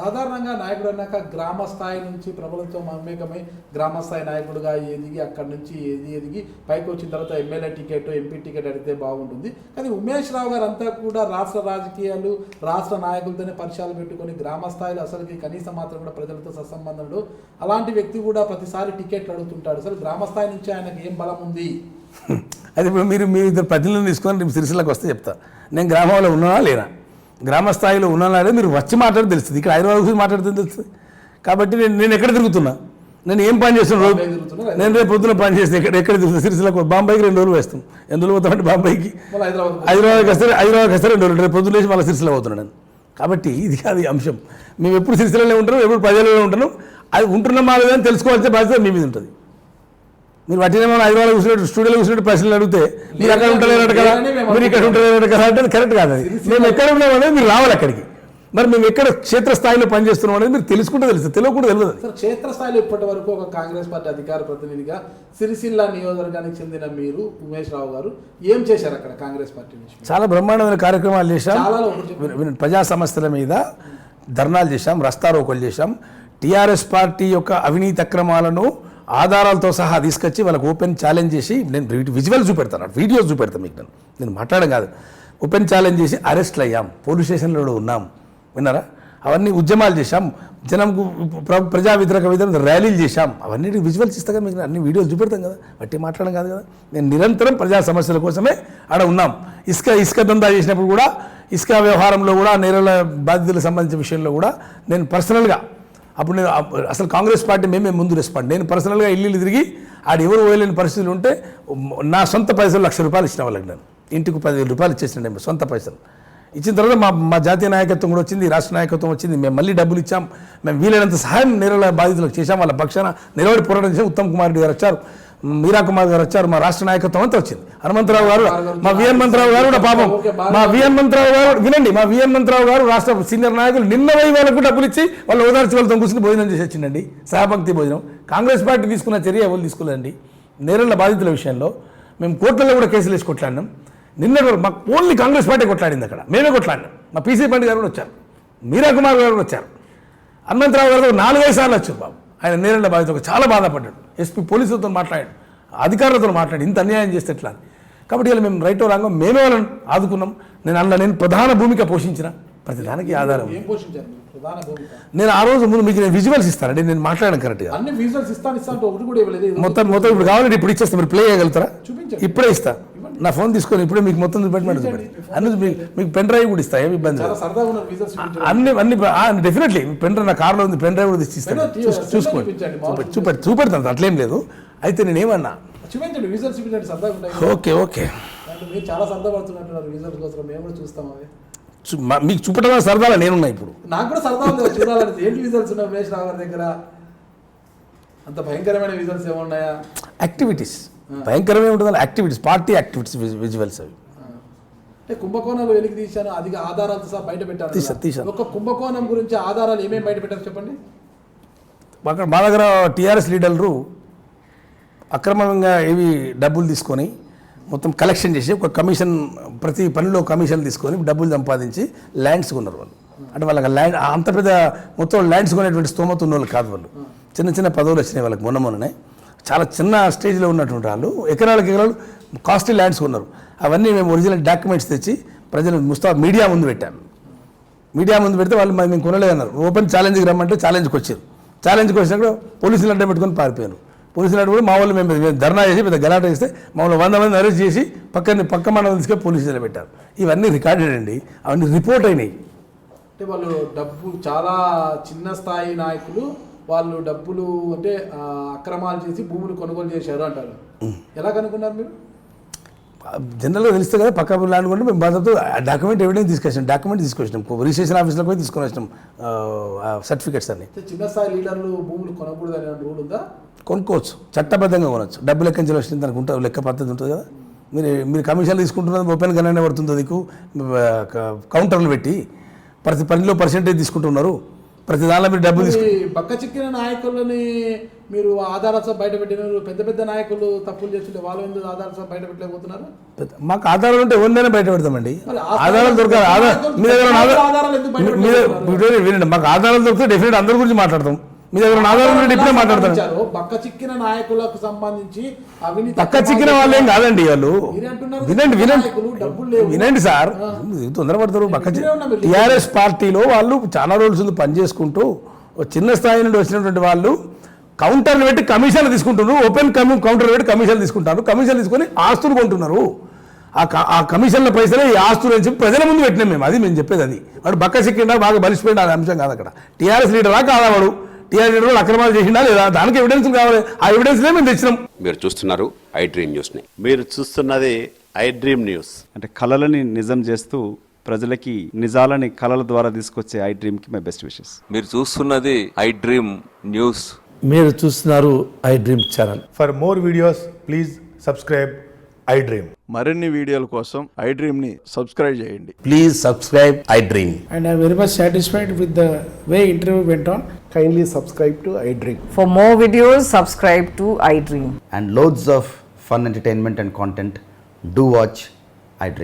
సాధారణంగా నాయకుడు అన్నాక గ్రామ స్థాయి నుంచి ప్రభుత్వం మమేకమై గ్రామ స్థాయి నాయకుడిగా ఎదిగి అక్కడి నుంచి ఎదిగి పైకి వచ్చిన తర్వాత ఎమ్మెల్యే టికెట్ ఎంపీ టికెట్ అడిగితే బాగుంటుంది. కానీ ఉమేష్ రావు గారు అంతా కూడా రాష్ట్ర రాజకీయాలు రాష్ట్ర నాయకులతోనే పరిచయాలు పెట్టుకొని గ్రామ స్థాయిలో అసలుకి కనీసం మాత్రం కూడా ప్రజలతో సత్సంబంధంలో అలాంటి వ్యక్తి కూడా ప్రతిసారి టికెట్లు అడుగుతుంటాడు. అసలు గ్రామ స్థాయి నుంచి ఆయనకు ఏం బలం ఉంది? అది ఇప్పుడు మీ ఇద్దరు ప్రతినిధులను తీసుకొని సిరిసిల్లకు వస్తే చెప్తా. నేను గ్రామంలో ఉన్నానా లేనా, గ్రామ స్థాయిలో ఉన్నానా లేదా మీరు వచ్చి మాట్లాడి తెలుస్తుంది. ఇక్కడ హైదరాబాద్ గురించి మాట్లాడుతుంది తెలుస్తుంది. కాబట్టి నేను ఎక్కడ తిరుగుతున్నా, నేను ఏం పని చేస్తున్నా, రోజు నేను రేపు పొద్దున పని చేస్తే ఎక్కడ తిరుగుతుంది. సిరిసిల్లకు బాంబాయికి 2 రోజులు వేస్తాం. ఎందులో పోతామంటే బాంబాయికి హైదరాబాద్కి వస్తే 2 రోజులు, రేపు పొద్దున వేసి మళ్ళీ సిరిసిల్ల పోతున్నాను నేను. కాబట్టి ఇది కాదు అంశం. మేము ఎప్పుడు సిరిసిల్లలో ఉంటాం, ఎప్పుడు ప్రజలలో ఉంటాను. అది ఉంటున్నామా లేదని తెలుసుకోవాల్సిన బాధ్యత మీ మీద ఉంటుంది. మీరు వాటిని మనం హైదరాబాద్ కూర్చున్నట్టు స్టూడియోలో కూర్చున్నట్టు ప్రశ్నలు అడిగితే మీరు అక్కడ ఉంటలేనట్టు కదా, మీరు ఇక్కడ ఉంటలేనట్టు కదా అంటే కరెక్ట్ కాదు. అది మేము ఎక్కడ ఉన్నాం అనేది మీరు రావాలి అక్కడికి. మరి మేము ఎక్కడ క్షేత్రస్థాయిలో పనిచేస్తున్నాం అనేది మీరు తెలుసుకుంటే తెలుస్తుంది, తెలియకుండా తెలియదు. సార్, క్షేత్రస్థాయిలో ఇప్పటి వరకు ఒక కాంగ్రెస్ పార్టీ అధికార ప్రతినిధిగా సిరిసిల్ల నియోజకవర్గానికి చెందిన మీరు ఉమేష్ రావు గారు ఏం చేశారు అక్కడ కాంగ్రెస్ పార్టీ నుంచి? చాలా బ్రహ్మాండమైన కార్యక్రమాలు చేశాం. ప్రజా సమస్యల మీద ధర్నాలు చేశాం, రస్తారోకోలు చేశాం. టీఆర్ఎస్ పార్టీ యొక్క అవినీతి అక్రమాలను ఆధారాలతో సహా తీసుకొచ్చి వాళ్ళకి ఓపెన్ ఛాలెంజ్ చేసి, నేను విజువల్స్ చూపెడతాను, వీడియోస్ చూపెడతాను మీకు. నేను మాట్లాడడం కాదు, ఓపెన్ ఛాలెంజ్ చేసి అరెస్ట్లు అయ్యాం, పోలీస్ స్టేషన్లో ఉన్నాం, విన్నారా? అవన్నీ ఉద్యమాలు చేశాం, జనంకు ప్రజా వ్యతిరేక విధంగా ర్యాలీలు చేశాం. అవన్నీ విజువల్స్ ఇస్తాగా మీకు, అన్ని వీడియోలు చూపెడతాం కదా, బట్టి మాట్లాడడం కాదు కదా. నేను నిరంతరం ప్రజా సమస్యల కోసమే ఆడ ఉన్నాం. ఇసుక దందా చేసినప్పుడు కూడా, ఇసుక వ్యవహారంలో కూడా, నేరాల బాధితులకు సంబంధించిన విషయంలో కూడా నేను పర్సనల్గా, అప్పుడు నేను అసలు కాంగ్రెస్ పార్టీ మేమే ముందు రెస్పాండ్, నేను పర్సనల్గా ఇల్లు తిరిగి ఆడ ఎవరు పోయలేని పరిస్థితులు ఉంటే నా సొంత పైసలు ₹1,00,000 ఇచ్చిన వాళ్ళకి, నేను ఇంటికి ₹10,000 ఇచ్చేసిన సొంత పైసలు ఇచ్చిన తర్వాత మా జాతీయ నాయకత్వం కూడా వచ్చింది, రాష్ట్ర నాయకత్వం వచ్చింది. మేము మళ్ళీ డబ్బులు ఇచ్చాం, మేము వీలైనంత సహాయం నేరాల బాధితులకు చేశాం. వాళ్ళ పక్షాన నిలబడి పోరాటం చేసాం. ఉత్తమ్ కుమార్ రెడ్డి గారు వచ్చారు, మీరా కుమార్ గారు వచ్చారు, మా రాష్ట్ర నాయకత్వం అంతా వచ్చింది. హనుమంతరావు గారు, మా విఎన్ మంత్రావు గారు కూడా పాపం, మా విఎన్ మంత్రావు గారు వినండి, మా విఎన్ మంత్రావు గారు రాష్ట్ర సీనియర్ నాయకులు నిన్న వాళ్ళకు డబ్బులు ఇచ్చి వాళ్ళు ఓదార్చి వాళ్ళతో కూర్చుని భోజనం చేసి వచ్చిందండి, సహపంక్తి భోజనం. కాంగ్రెస్ పార్టీ తీసుకున్న చర్య ఎవరు తీసుకోలేదండి. నేరాల బాధితుల విషయంలో మేము కోర్టులలో కూడా కేసులు వేసి కొట్లాడినాం. నిన్న మాకు ఓన్లీ కాంగ్రెస్ పార్టీ కొట్లాడింది, అక్కడ మేమే కొట్లాడినాం. మా పీసీ పండి గారు కూడా వచ్చారు, మీరా కుమార్ గారు కూడా వచ్చారు, హనుమంతరావు గారు 4-5 సార్లు వచ్చారు. బాబు ఆయన నేరాల బాధితులకు చాలా బాధపడ్డాడు. ఎస్పీ పోలీసులతో మాట్లాడాడు, అధికారులతో మాట్లాడి ఇంత అన్యాయం చేస్తే ఎట్లా. కాబట్టి ఇలా మేము రైటో రాంగో మేమే వాళ్ళని ఆదుకున్నాం. నేను ప్రధాన భూమిక పోషించిన ప్రతిదానికి ఆధారం. నేను ఆ రోజు ముందు మీకు నేను విజువల్స్ ఇస్తానండి, నేను మాట్లాడడం కరెక్ట్గా మొత్తం ఇప్పుడు కావాలంటే ఇప్పుడు ఇచ్చేస్తాను, మీరు ప్లే చేయగలుగుతారా? ఇప్పుడే ఇస్తా, నా ఫోన్ తీసుకొని ఇప్పుడే మీకు మొత్తం చూపెట్టమని అన్ని మీకు పెన్ డ్రైవ్ కూడా ఇస్తా, ఏమి ఇబ్బంది అన్ని డెఫినెట్లీ. పెన్ డ్రైవ్ నా కార్లో ఉంది, పెన్ డ్రైవ్ కూడా ఇస్తాను, చూసుకోండి, చూపెడతాను, అట్లేం లేదు. అయితే నేనేమన్నా ఓకే ఓకే చాలా సరదా పడుతున్నట్టున్నారు విజువల్స్ కోసం, మేము కూడా చూస్తాం. అవి మీకు చూపెట్టడం సరదాలా నేనున్నా, ఇప్పుడు నాకు కూడా సరదా ఉంది చూడాలని. ఏంటి విజువల్స్ ఉన్నాయి ఉమేష్ రావు గారి దగ్గర? అంత భయంకరమైన విజువల్స్ ఏమున్నాయా? యాక్టివిటీస్ భయంకరమే ఉంటుంది, యాక్టివిటీస్, పార్టీ యాక్టివిటీస్ విజువల్స్ అవి. అంటే కుంభకోణాలు వెలికి తీశాను, అది ఆధారాలతో సహా బయట పెట్టాను. ఒక కుంభకోణం గురించి ఆధారాలు ఏమేమి బయట పెట్టారు చెప్పండి. అక్కడ మా దగ్గర టీఆర్ఎస్ లీడర్లు అక్రమంగా ఏవి డబ్బులు తీసుకొని మొత్తం కలెక్షన్ చేసి ఒక కమిషన్, ప్రతి పనిలో కమిషన్ తీసుకొని డబ్బులు సంపాదించి ల్యాండ్స్ కొన్నారు వాళ్ళు. అంటే వాళ్ళకి ల్యాండ్ అంత పెద్ద మొత్తం ల్యాండ్స్ కొనేటువంటి స్తోమత ఉన్న వాళ్ళు కాదు వాళ్ళు. చిన్న పదవులు వచ్చినాయి వాళ్ళకి మొన్ననే. చాలా చిన్న స్టేజ్లో ఉన్నటువంటి వాళ్ళు ఎకరాలు కాస్ట్లీ ల్యాండ్స్ కొన్నారు. అవన్నీ మేము ఒరిజినల్ డాక్యుమెంట్స్ తెచ్చి ప్రజలు మీడియా ముందు పెట్టాము. మీడియా ముందు పెడితే వాళ్ళు మేము కొనలేదన్నారు. ఓపెన్ ఛాలెంజ్కి రమ్మంటే ఛాలెంజ్కి వచ్చారు. ఛాలెంజ్కి వచ్చినప్పుడు పోలీసులు అడ్డం పెట్టుకొని పారిపోయారు. పోలీసులు అడ్డు కూడా మా వాళ్ళు మేము ధర్నా చేసి పెద్ద గలాట చేస్తే మమ్మల్ని 100 మంది అరెస్ట్ చేసి పక్క మండలం తీసుకొని పోలీసులు పెట్టారు. ఇవన్నీ రికార్డెడ్ అండి, అవన్నీ రిపోర్ట్ అయినాయి. అంటే వాళ్ళు డబ్బు చాలా చిన్న స్థాయి నాయకులు, వాళ్ళు డబ్బులు అంటే అక్రమాలు చేసి భూములు కొనుగోలు చేశారు అంటారు. ఎలా కనుక్కున్నారు మీరు? జనరల్గా తెలిస్తే కదా, పక్క ల్యాండ్ కొంటే మేము బాధతో డాక్యుమెంట్ ఎవిడెన్స్ తీసుకొచ్చినాం, రిజిస్ట్రేషన్ ఆఫీస్లో పోయి తీసుకొని వచ్చినాం సర్టిఫికేట్స్ అన్ని. చిన్న స్థాయి లీడర్లు భూములు కొనకూడదు అనే రూల్ ఉందా? కొనుక్కోవచ్చు, చట్టబద్ధంగా కొనవచ్చు. డబ్బు లెక్కించాల్సి వచ్చింది దానికి ఉంటుంది, లెక్క పద్ధతి ఉంటుంది కదా. మీరు కమిషన్లు తీసుకుంటున్నది ఓపెన్ గానే పడుతుంది, మీకు కౌంటర్లు పెట్టి ప్రతి పనిలో పర్సెంటేజ్ తీసుకుంటున్నారు. ప్రతి దానిలో మీరు డబ్బులు తీసుకు బక్క చిక్కిన నాయకులని మీరు ఆధార సభ బయట పెట్టినారు, పెద్ద పెద్ద నాయకులు తప్పులు చేస్తుంటే వాళ్ళు ఎందుకు ఆధార సభ బయట పెట్టలేకపోతున్నారు? మాకు ఆధారాలు ఉంటే ఎవరినైనా బయట పెడతామండి. మరి ఆధారాలు దొరకాలి. మీ దగ్గర ఆధారాలు ఎందుకు బయట పెట్టలేకపోతున్నారు? వినండి, మాకు ఆధారాలు దొరికితే డెఫినెట్ అందరి గురించి మాట్లాడతాం. మీ దగ్గర ఆధారాలు ఉంటే ఇప్పుడే మాట్లాడతాం. బక్క చిక్కిన నాయకులకు సంబంధించి అవినీతి పక్క చిక్కిన వాళ్ళు ఏం కాదండి వాళ్ళు. వినండి వినండి డబ్బులు లేవు. వినండి సార్, తొందరపడతారు. టీఆర్ఎస్ పార్టీలో వాళ్ళు చాలా రోజులు పనిచేసుకుంటూ చిన్న స్థాయి నుండి వచ్చినటువంటి వాళ్ళు కౌంటర్లు పెట్టి కమిషన్లు తీసుకుంటున్నారు. ఓపెన్ కౌంటర్ పెట్టి కమిషన్లు తీసుకుంటారు. కమిషన్లు తీసుకొని ఆస్తులు కొంటున్నారు. ఆ కమిషన్ల పైసలే ఈ ఆస్తులు అని చెప్పి ప్రజల ముందు పెట్టినాం మేము. అది మేము చెప్పేది. అది వాడు బక్క చిక్కిండా బాగా బలిసిపోయింది అనే అంశం కాదు అక్కడ. టీఆర్ఎస్ లీడరా కాదా వాడు? టీఆర్ఎస్ లీడర్ అక్రమాలు చేసిండా లేదా? దానికి ఎవిడెన్స్ కావాలి. ఆ ఎవిడెన్స్లే మేము తెచ్చినాం. మీరు చూస్తున్నారు ఐ డ్రీమ్ న్యూస్ని. మీరు చూస్తున్నది ఐ డ్రీమ్ న్యూస్. అంటే కళలని నిజం చేస్తూ ప్రజలకి నిజాలని కళల ద్వారా తీసుకొచ్చే ఐ డ్రీమ్కి మై బెస్ట్ విషెస్. మీరు చూస్తున్నది ఐ డ్రీమ్ న్యూస్. మీరు చూస్తున్నారు I dream channel. For more videos, please subscribe iDream. మరిన్ని వీడియోల కోసం ఐ డ్రీమ్ని సబ్స్క్రైబ్ చేయండి. Please subscribe I dream. And I am very much satisfied with the way interview went on. Kindly subscribe to iDream. For more videos, subscribe to iDream. And loads of fun entertainment and content. Do watch iDream.